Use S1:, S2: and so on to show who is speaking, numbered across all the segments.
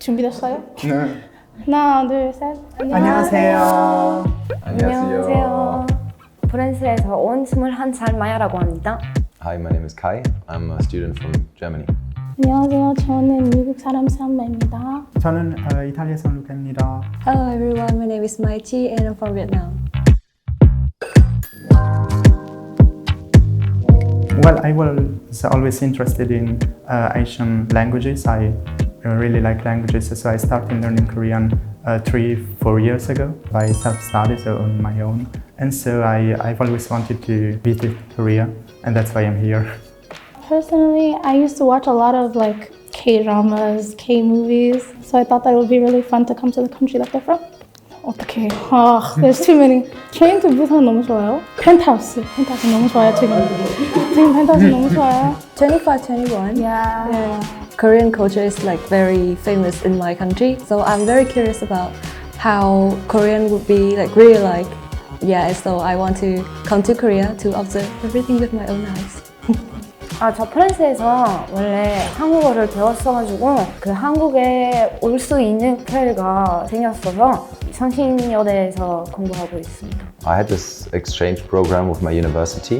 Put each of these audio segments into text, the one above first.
S1: 준비됐어요?
S2: 네.
S1: 하나, 둘, 셋.
S2: 안녕하세요.
S3: 안녕하세요. 프랑스에서 온 21살 마야라고 합니다.
S4: Hi, my name is Kai. I'm a student from Germany.
S1: 안녕하세요. 저는 미국 사람 삼바입니다.
S2: 저는 이탈리아에서 온 루카입니다.
S5: Hello everyone, my name is Mai Chi and I'm from Vietnam.
S2: Well, I was always interested in Asian languages. I really like languages, so I started learning Korean 3-4 years ago by self-study, so on my own. And so I've always wanted to visit Korea, and that's why I'm here.
S1: Personally, I used to watch a lot of like K-dramas, K-movies, so I thought that it would be really fun to come to the country that they're from. 어떡해. There's too many. Train to Busan 너무 좋아요. 펜트하우스 너무 좋아요, 지금 펜트하우스 너무 좋아요.
S5: 25-21.
S1: Yeah.
S5: Korean culture is like very famous in my country, so I'm very curious about how Korean would be like really like. Yeah, so I want to come to Korea to observe everything with my own eyes.
S3: 저 프랑스에서 원래 한국어를 배웠어가지고 그 한국에 올 수 있는 기회가 생겼어서 성신여대에서 공부하고 있습니다.
S4: I had this exchange program with my university,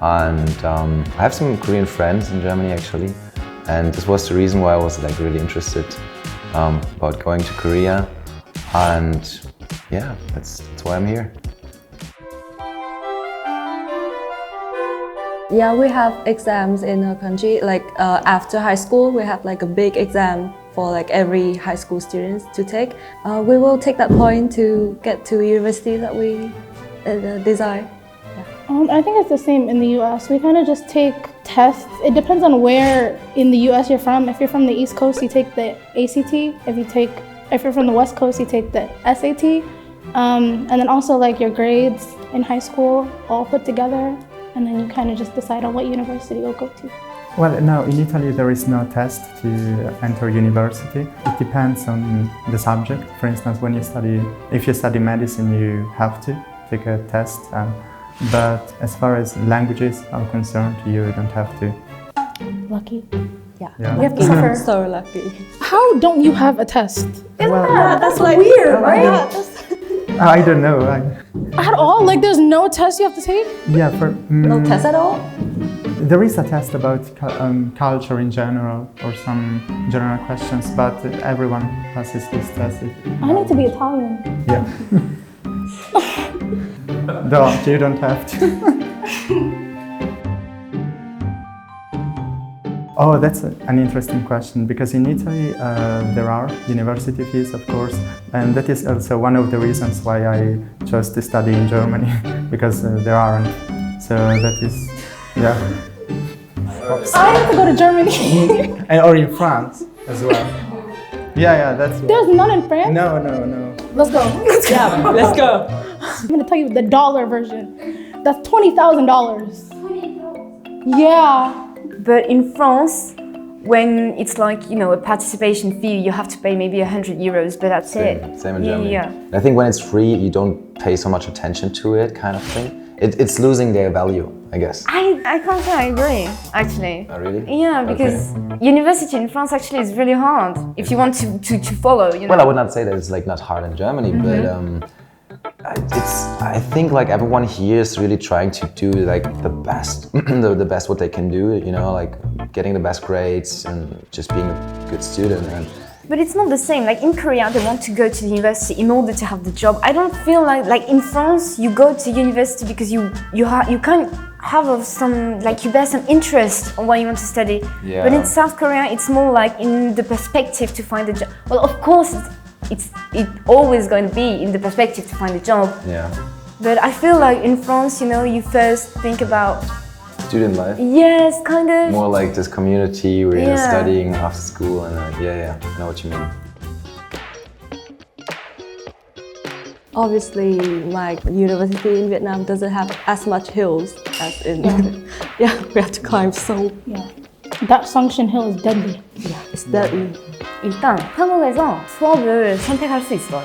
S4: and I have some Korean friends in Germany actually, and this was the reason why I was like really interested about going to Korea, and yeah, that's why I'm here.
S5: Yeah, we have exams in our country. Like after high school, we have like a big exam for like every high school students to take. We will take that point to get to university that we desire.
S1: I think it's the same in the US. We kind of just take tests. It depends on where in the US you're from. If you're from the East Coast, you take the ACT. If you're from the West Coast, you take the SAT. And then also like your grades in high school all put together. And then you kind of just decide on what university you'll go to.
S2: Well, no, in Italy there is no test to enter university. It depends on the subject. For instance, if you study medicine, you have to take a test. But as far as languages are concerned, you don't have to.
S1: Lucky.
S5: Yeah.
S2: Yeah.
S1: You have to suffer.
S5: So lucky.
S1: How don't you have a test?
S5: That's like weird, right?
S2: I don't know.
S1: At all? Like there's no test you have to take?
S2: Yeah,
S5: No test at all?
S2: there is a test about culture in general or some general questions, but everyone passes this test.
S1: I need to be Italian.
S2: Yeah. No, you don't have to. Oh, that's an interesting question, because in Italy there are university fees, of course, and that is also one of the reasons why I chose to study in Germany, because there aren't. So that is, yeah.
S1: I have to go to Germany.
S2: Or in France as well. Yeah, that's.
S1: There's none in France?
S2: No.
S1: Let's go.
S5: Yeah, let's go.
S1: I'm gonna tell you the dollar version. That's $20,000. Yeah.
S3: But in France, when it's like, you know, a participation fee, you have to pay maybe €100, but that's it.
S4: Same in Germany.
S3: Yeah.
S4: I think when it's free, you don't pay so much attention to it, kind of thing. It's losing their value, I guess.
S3: I can't say I agree, actually.
S4: Oh, really?
S3: Yeah, because university in France actually is really hard if you want to follow, you know.
S4: Well, I would not say that it's like not hard in Germany, but I think like everyone here is really trying to do like the best, the best what they can do, you know, like getting the best grades and just being a good student.
S3: But it's not the same. Like in Korea, they want to go to the university in order to have the job. I don't feel like in France, you go to university because you can have some, like you bear some interest on what you want to study.
S4: Yeah.
S3: But in South Korea, it's more like in the perspective to find a job. Well, of course, it's always going to be in the perspective to find a job.
S4: Yeah.
S3: But I feel like in France, you know, you first think about
S4: Student life.
S3: yes, kind of.
S4: More like this community where you're
S3: Yeah.
S4: studying after school and yeah, I know what you mean.
S5: Obviously, my university in Vietnam doesn't have as much hills as in. Yeah, we have to climb so.
S1: Yeah. That Sungshin Hill is deadly.
S5: Yeah, it's deadly.
S3: 일단 한국에서 수업을 선택할 수 있어요.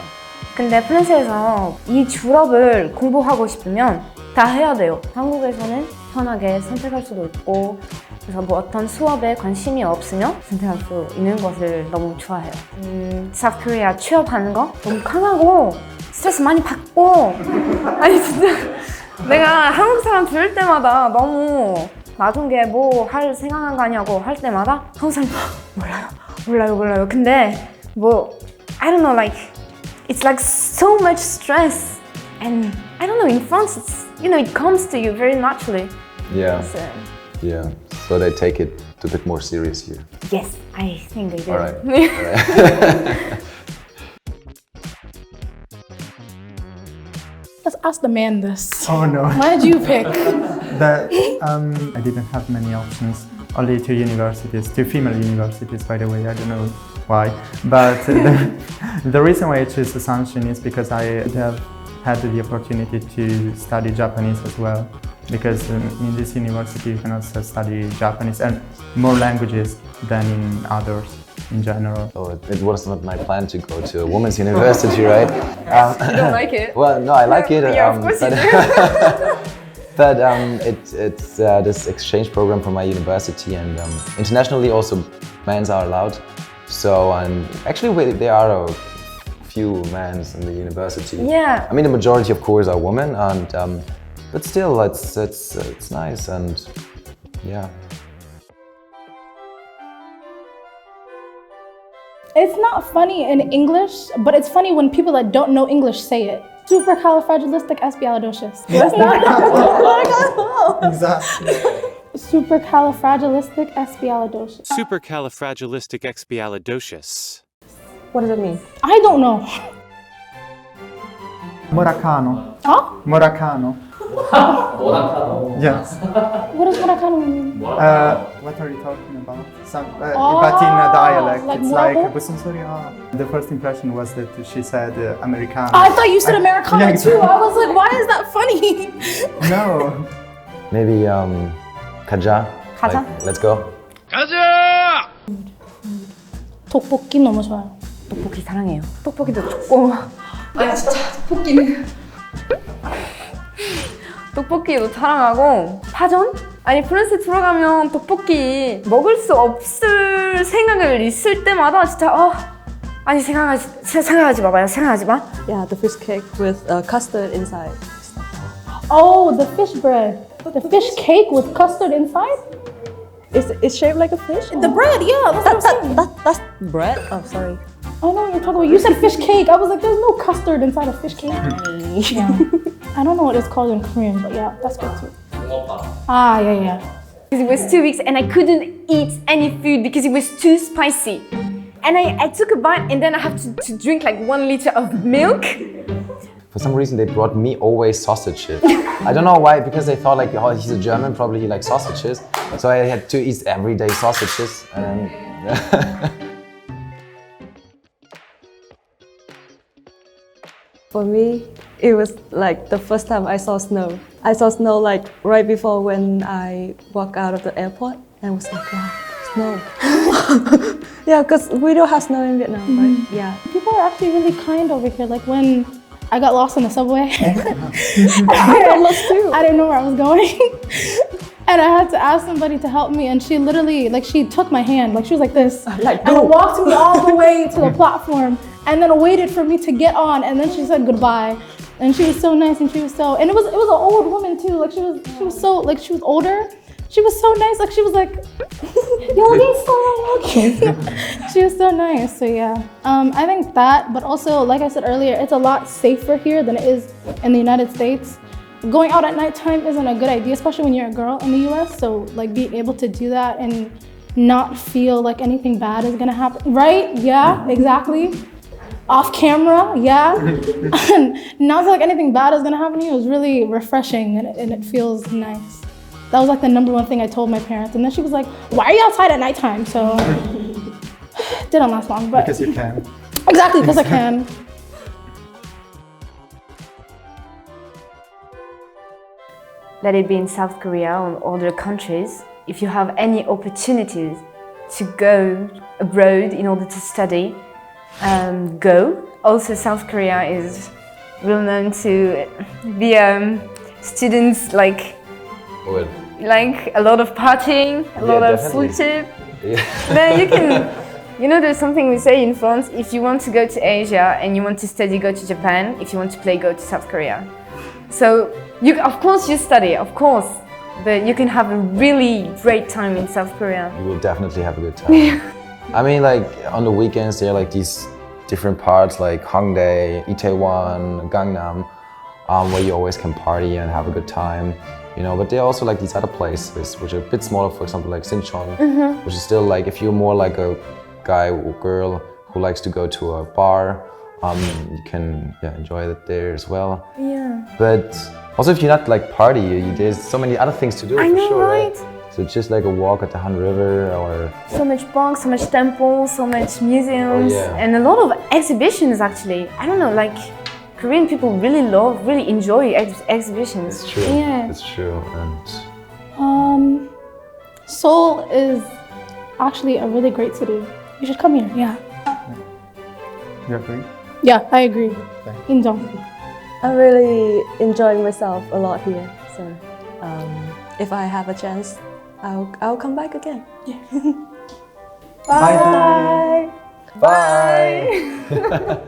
S3: 근데 프랑스에서 이 졸업을 공부하고 싶으면 다 해야 돼요. 한국에서는 편하게 선택할 수도 있고 그래서 뭐 어떤 수업에 관심이 없으면 선택할 수 있는 것을 너무 좋아해요. South Korea 취업하는 거 너무 강하고 스트레스 많이 받고 아니 진짜 내가 한국 사람 들을 때마다 너무 나중에 뭐 할 생각한 거 아니냐고 할 때마다 한국 사람 몰라요. 근데 뭐 I don't know, like it's like so much stress and I don't know, in France it's, you know, it comes to you very naturally.
S4: Yeah.
S3: So,
S4: Yeah. So they take it a bit more serious here.
S3: yes, I think they do.
S4: All right.
S1: Let's ask the man this.
S2: Oh no.
S1: Why did you pick?
S2: I didn't have many options. Only two female universities, by the way. I don't know why. But the reason why I chose Sanshin is because I have had the opportunity to study Japanese as well. Because in this university you can also study Japanese and more languages than in others in general.
S4: So it was not my plan to go to a women's university, right?
S3: You don't like it?
S4: Well, no, I like it.
S3: Yeah, of course you
S4: But it's this exchange program from my university, and internationally also men are allowed. So actually there are a few men in the university.
S3: Yeah.
S4: I mean, the majority, of course, are women, and but still, it's nice, and yeah.
S1: It's not funny in English, but it's funny when people that don't know English say it. Supercalifragilisticexpialidocious. That's not.
S2: Exactly.
S1: Supercalifragilisticexpialidocious.
S6: Supercalifragilisticexpialidocious.
S5: What does it mean?
S1: I don't know.
S2: Murakano.
S1: Huh?
S2: Murakano. Yes.
S1: What does Murakano mean?
S2: What are you talking about? But in a dialect,
S1: like
S2: it's like
S1: Murago?
S2: Busunsoria. The first impression was that she said Americano.
S1: I thought you said Americano
S2: Yeah,
S1: too. I was like, why is that funny?
S2: No.
S4: Maybe Kaja.
S3: 가자.
S4: Like, let's go.
S1: 떡볶이 너무 좋아요.
S3: 떡볶이 사랑해요. 떡볶이도 좋고. 아니 진짜 떡볶이도 사랑하고 파전? 아니 프랑스에 들어가면 떡볶이 먹을 수 없을 생각을 있을 때마다 진짜 아니 생각하지 마.
S5: Yeah, the fish cake with custard inside.
S1: Oh, the fish bread. The fish cake with custard inside?
S5: It's shaped like a fish?
S1: The bread, yeah, that's what I'm saying.
S5: That's bread? Oh, sorry.
S1: I know what you're talking about. You said fish cake. I was like, there's no custard inside a fish cake. Yeah. I don't know what it's called in Korean, but yeah, that's good too. Yeah.
S3: Because it was 2 weeks and I couldn't eat any food because it was too spicy. And I took a bite and then I have to drink like 1 liter of milk.
S4: For some reason, they brought me always sausages. I don't know why, because they thought like, oh, he's a German, probably he likes sausages. So I had to eat every day sausages. And
S5: For me, it was like the first time I saw snow. I saw snow like right before when I walked out of the airport and was like, wow, snow. Yeah, because we don't have snow in Vietnam, right? Yeah.
S1: People are actually really kind over here. Like when I got lost in the subway,
S5: I lost too.
S1: I didn't know where I was going. And I had to ask somebody to help me, and she literally, like, she took my hand, like, she was like this,
S5: Like,
S1: and
S5: go.
S1: walked me all the way to the platform, and then waited for me to get on, and then she said goodbye. And she was so nice, and it was an old woman too, like, she was so, like, she was older. She was so nice, like, she was like, she was so nice, so yeah. I think that, but also, like I said earlier, it's a lot safer here than it is in the United States. Going out at nighttime isn't a good idea, especially when you're a girl in the US. So like being able to do that and not feel like anything bad is gonna happen, right? Yeah, exactly. Off camera, yeah. And not feel like anything bad is gonna happen to you is really refreshing and it feels nice. That was like the #1 thing I told my parents. And then she was like, why are you outside at nighttime? So didn't last long, but.
S2: Because you can.
S1: Exactly, because I can.
S3: Let it be in South Korea or other countries, if you have any opportunities to go abroad in order to study, go. Also, South Korea is well known to be students like,
S4: well,
S3: like a lot of partying, a lot of
S4: definitely.
S3: food tip,
S4: Yeah.
S3: then you can, you know, there's something we say in France, if you want to go to Asia and you want to study, go to Japan. If you want to play, go to South Korea. So, of course you study, of course, but you can have a really great time in South Korea.
S4: You will definitely have a good time. I mean, like on the weekends, there are like these different parts like Hongdae, Itaewon, Gangnam, where you always can party and have a good time. You know, but there are also like these other places which are a bit smaller, for example, like Sinchon, which is still like if you're more like a guy or girl who likes to go to a bar, you can enjoy it there as well.
S3: Yeah.
S4: But also if you're not like party, there's so many other things to do.
S3: I
S4: for
S3: know,
S4: sure,
S3: right?
S4: So it's just like a walk at the Han River or
S3: So much parks, so much temples, so much museums,
S4: Oh, yeah.
S3: and a lot of exhibitions actually. I don't know, like Korean people really enjoy exhibitions.
S4: it's true.
S3: Yeah.
S4: It's true. And
S1: Seoul is actually a really great city. You should come here. Yeah.
S2: You agree?
S1: Yeah, I agree. 인정.
S5: I'm really enjoying myself a lot here. So if I have a chance, I'll come back again.
S1: Bye.
S4: bye.